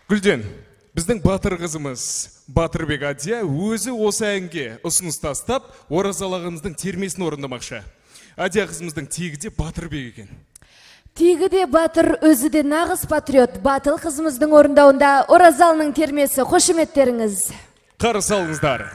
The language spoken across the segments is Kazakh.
Гүлден, біздің батыр қызымыз Батырбек Адия өзі осы әнге ұсыныс тастап, оразалағымыздың термесін орындамақшы. Адия қызымыздың тегі де Батырбек екен. Тегі де батыр, өзі де нағыз патриот. Батыл қызымыздың орындауында оразалының термесі. Қошеметтеріңіз. Қарсы алыңыздар.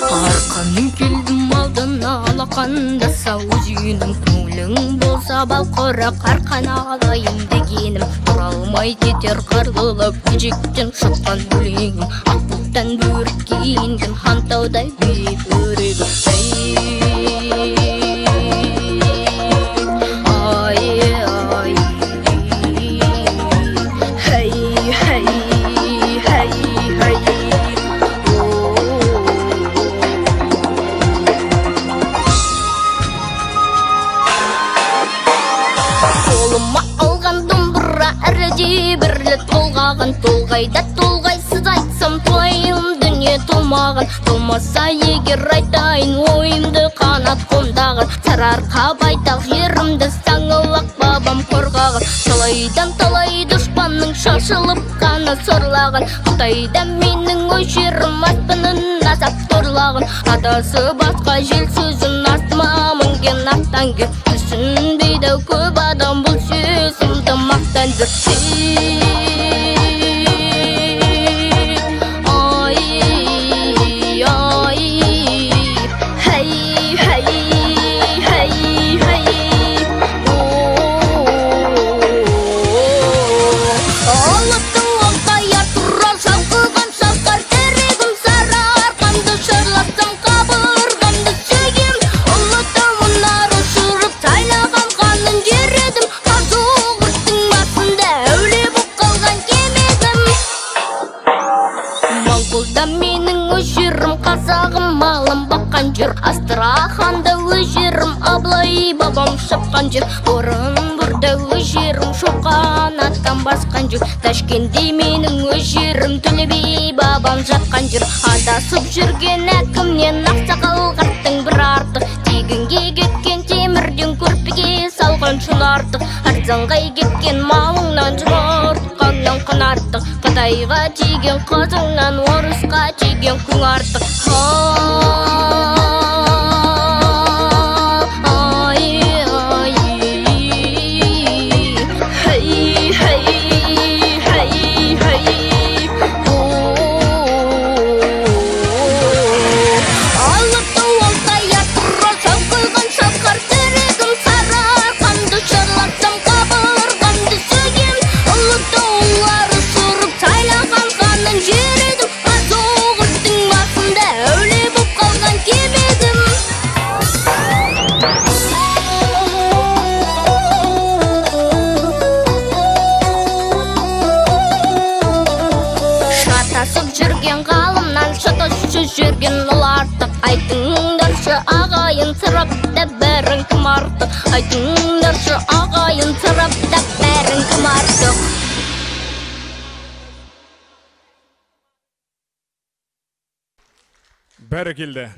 Арқаның келдім алдына алақанда сау жүйінің көңілің болса балқора қарқан алайын дегенім тұралмай кетер қарлылап көжектен шыққан өлеңім ақ бұлттан бөрік киінген хантаудай биік өрегім толғайда толғайсыз айтсам тойым дүние толмаған толмаса егер айтайын ойымды қанат қомдаған сарыарқа байтақ жерімді саңылақ бабам қорғаған талайдан талай дұшпанның шашылып қаны сорлаған қытайда менің өшерім аспанын азап торлаған адасы басқа жел сөзін астыма мінген аттан кеп түсінбейді көп адам бұл сөзімді мақтан жүр Астраханда өжерім Аблай бабам шапқан жер Орынборда өжерім Шоқан аттан басқан жер Ташкентте менің өжерім Төле би бабам жатқан жер Адасып жүрген әкімнен ақсақал қарттың бір артық Тегінге кеткен темірден көрпеге салған шын артық Арзанғай кеткен малыңнан жұмыртқаңнан құн артық Қытайға тиген қызыңнан орысқа тиген күң артық жүрген ол артық айтыңдаршы ағайын сұрапта бәрін кім артық айтыңдаршы ағайын сұрапта бәрін кім артық Бәрекелді.